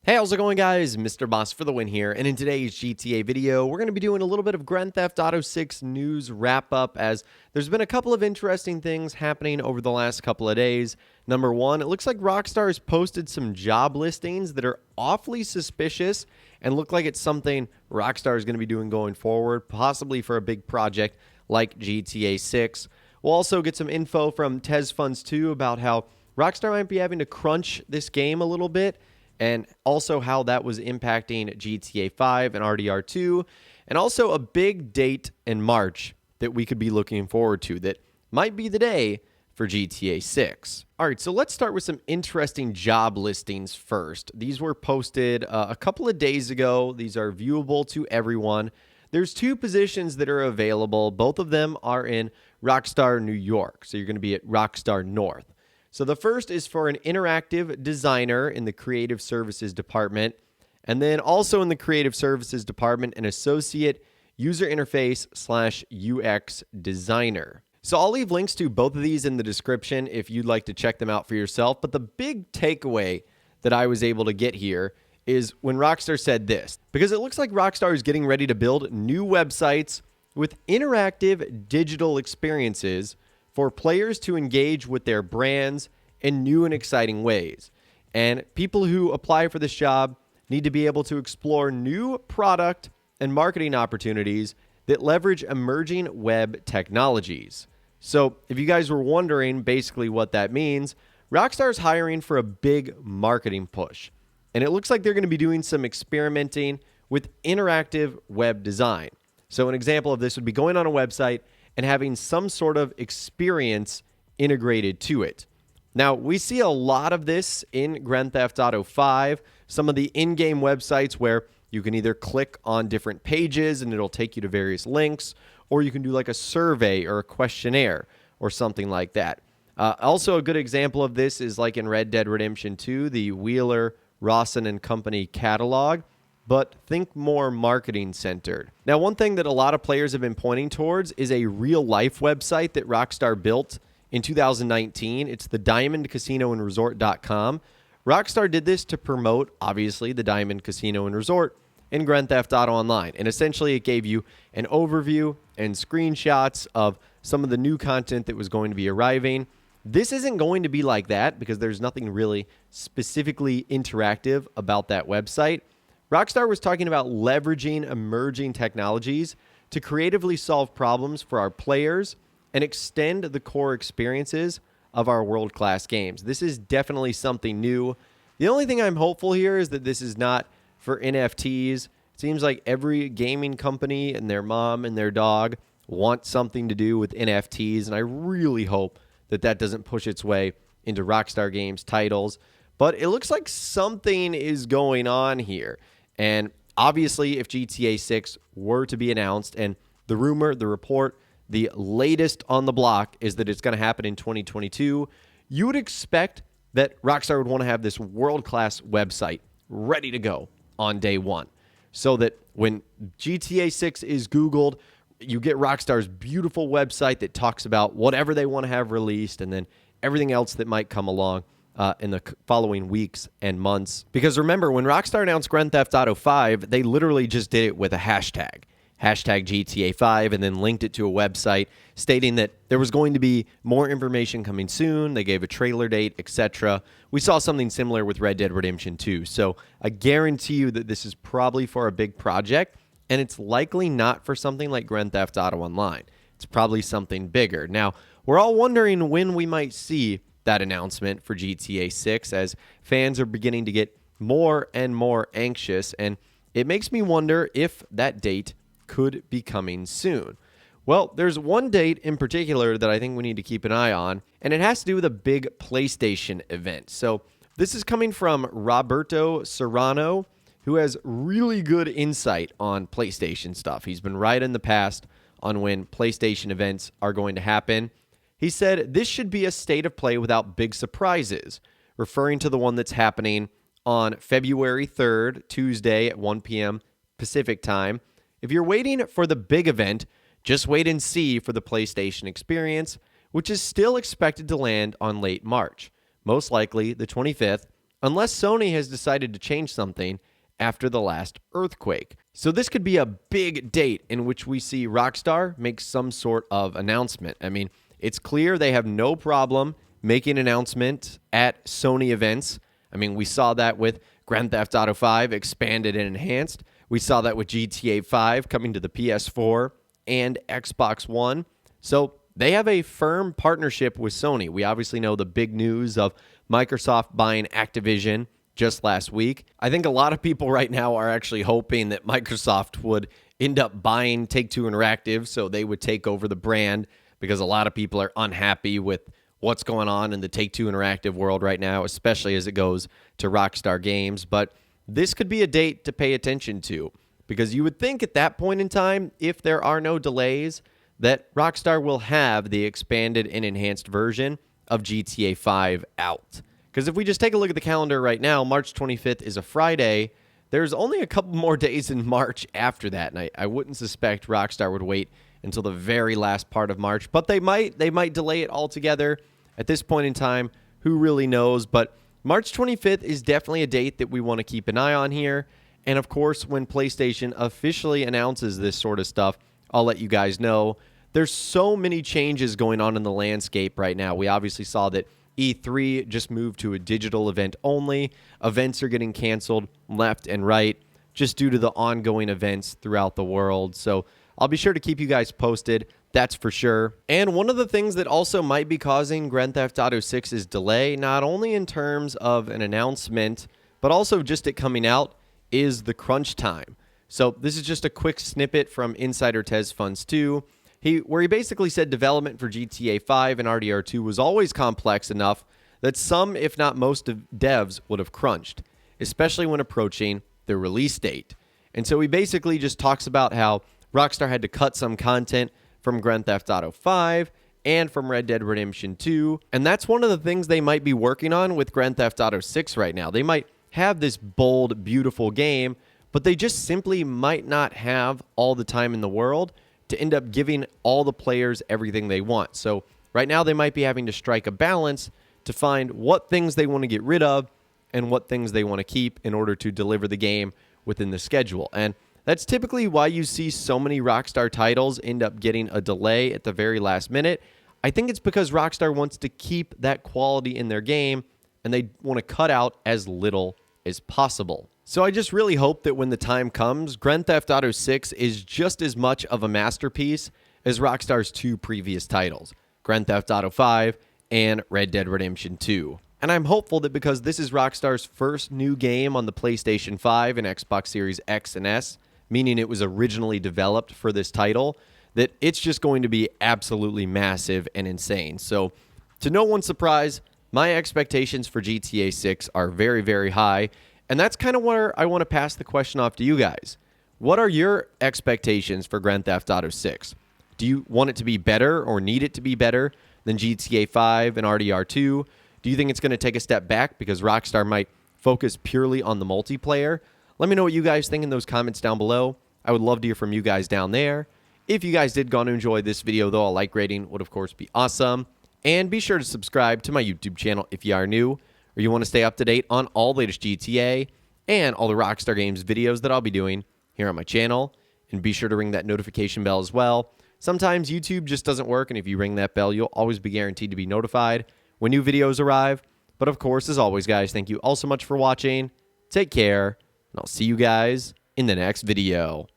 Hey, how's it going, guys? Mr. Boss for the win here, and in today's GTA video, we're going to be doing a little bit of Grand Theft Auto 6 news wrap-up, as there's been a couple of interesting things happening over the last couple of days. Number one, it looks like Rockstar has posted some job listings that are awfully suspicious and look like it's something Rockstar is going to be doing going forward, possibly for a big project like GTA 6. We'll also get some info from Tez Funds 2 about how Rockstar might be having to crunch this game a little bit, and also how that was impacting GTA 5 and RDR2, and also a big date in March that we could be looking forward to that might be the day for GTA 6. All right, so let's start with some interesting job listings first. These were posted a couple of days ago. These are viewable to everyone. There's two positions that are available. Both of them are in Rockstar, New York. So you're going to be at Rockstar North. So the first is for an interactive designer in the creative services department, and then also in the creative services department, an associate user interface / UX designer. So I'll leave links to both of these in the description if you'd like to check them out for yourself. But the big takeaway that I was able to get here is when Rockstar said this, because it looks like Rockstar is getting ready to build new websites with interactive digital experiences for players to engage with their brands in new and exciting ways. And people who apply for this job need to be able to explore new product and marketing opportunities that leverage emerging web technologies. So if you guys were wondering basically what that means, Rockstar's hiring for a big marketing push. And it looks like they're going to be doing some experimenting with interactive web design. So an example of this would be going on a website and having some sort of experience integrated to it. Now, we see a lot of this in Grand Theft Auto 5, some of the in-game websites where you can either click on different pages and it'll take you to various links, or you can do like a survey or a questionnaire or something like that. Also, a good example of this is like in Red Dead Redemption 2, the Wheeler, Rawson and Company catalog, but think more marketing centered. Now, one thing that a lot of players have been pointing towards is a real-life website that Rockstar built in 2019. It's the diamondcasinoandresort.com. Rockstar did this to promote, obviously, the Diamond Casino and Resort in Grand Theft Auto Online. And essentially, it gave you an overview and screenshots of some of the new content that was going to be arriving. This isn't going to be like that because there's nothing really specifically interactive about that website. Rockstar was talking about leveraging emerging technologies to creatively solve problems for our players and extend the core experiences of our world-class games. This is definitely something new. The only thing I'm hopeful here is that this is not for NFTs. It seems like every gaming company and their mom and their dog want something to do with NFTs, and I really hope that that doesn't push its way into Rockstar Games titles. But it looks like something is going on here. And obviously, if GTA 6 were to be announced, and the rumor, the report, the latest on the block is that it's going to happen in 2022, you would expect that Rockstar would want to have this world-class website ready to go on day one, so that when GTA 6 is Googled, you get Rockstar's beautiful website that talks about whatever they want to have released and then everything else that might come along in the following weeks and months. Because remember, when Rockstar announced Grand Theft Auto 5, they literally just did it with a hashtag GTA 5, and then linked it to a website stating that there was going to be more information coming soon. They gave a trailer date, etc. We saw something similar with Red Dead Redemption 2. So I guarantee you that this is probably for a big project, and it's likely not for something like Grand Theft Auto Online. It's probably something bigger. Now, we're all wondering when we might see that announcement for GTA 6, as fans are beginning to get more and more anxious, and it makes me wonder if that date could be coming soon. Well, there's one date in particular that I think we need to keep an eye on, and it has to do with a big PlayStation event. So this is coming from Roberto Serrano, who has really good insight on PlayStation stuff. He's been right in the past on when PlayStation events are going to happen. He said this should be a state of play without big surprises, referring to the one that's happening on February 3rd, Tuesday at 1 p.m. Pacific time. If you're waiting for the big event, just wait and see for the PlayStation experience, which is still expected to land on late March, most likely the 25th, unless Sony has decided to change something after the last earthquake. So this could be a big date in which we see Rockstar make some sort of announcement. I mean, it's clear they have no problem making an announcement at Sony events. I mean, we saw that with Grand Theft Auto 5 expanded and enhanced. We saw that with GTA 5 coming to the PS4 and Xbox One. So they have a firm partnership with Sony. We obviously know the big news of Microsoft buying Activision just last week. I think a lot of people right now are actually hoping that Microsoft would end up buying Take-Two Interactive so they would take over the brand, because a lot of people are unhappy with what's going on in the Take-Two Interactive world right now, especially as it goes to Rockstar Games. But this could be a date to pay attention to, because you would think at that point in time, if there are no delays, that Rockstar will have the expanded and enhanced version of GTA 5 out. Because if we just take a look at the calendar right now, March 25th is a Friday. There's only a couple more days in March after that, and I wouldn't suspect Rockstar would wait until the very last part of March, but they might delay it altogether. At this point in time, who really knows? But March 25th is definitely a date that we want to keep an eye on here. And of course, when PlayStation officially announces this sort of stuff, I'll let you guys know. There's so many changes going on in the landscape right now. We obviously saw that E3 just moved to a digital event only. Events are getting canceled left and right just due to the ongoing events throughout the world. So I'll be sure to keep you guys posted, that's for sure. And one of the things that also might be causing Grand Theft Auto 6's delay, not only in terms of an announcement, but also just it coming out, is the crunch time. So this is just a quick snippet from Insider Tez Funds 2, where he basically said development for GTA 5 and RDR2 was always complex enough that some, if not most, of devs would have crunched, especially when approaching the release date. And so he basically just talks about how Rockstar had to cut some content from Grand Theft Auto 5 and from Red Dead Redemption 2, and that's one of the things they might be working on with Grand Theft Auto 6 right now. They might have this bold, beautiful game, but they just simply might not have all the time in the world to end up giving all the players everything they want. So right now they might be having to strike a balance to find what things they want to get rid of and what things they want to keep in order to deliver the game within the schedule. And that's typically why you see so many Rockstar titles end up getting a delay at the very last minute. I think it's because Rockstar wants to keep that quality in their game, and they want to cut out as little as possible. So I just really hope that when the time comes, Grand Theft Auto 6 is just as much of a masterpiece as Rockstar's two previous titles, Grand Theft Auto 5 and Red Dead Redemption 2. And I'm hopeful that because this is Rockstar's first new game on the PlayStation 5 and Xbox Series X and S, meaning it was originally developed for this title, that it's just going to be absolutely massive and insane. So, to no one's surprise, my expectations for GTA 6 are very, very high, and that's kind of where I want to pass the question off to you guys. What are your expectations for Grand Theft Auto 6? Do you want it to be better or need it to be better than GTA 5 and RDR2? Do you think it's going to take a step back because Rockstar might focus purely on the multiplayer? Let me know what you guys think in those comments down below. I would love to hear from you guys down there. If you guys did go on to enjoy this video, though, a like rating would, of course, be awesome. And be sure to subscribe to my YouTube channel if you are new, or you want to stay up to date on all the latest GTA and all the Rockstar Games videos that I'll be doing here on my channel. And be sure to ring that notification bell as well. Sometimes YouTube just doesn't work, and if you ring that bell, you'll always be guaranteed to be notified when new videos arrive. But of course, as always, guys, thank you all so much for watching. Take care, and I'll see you guys in the next video.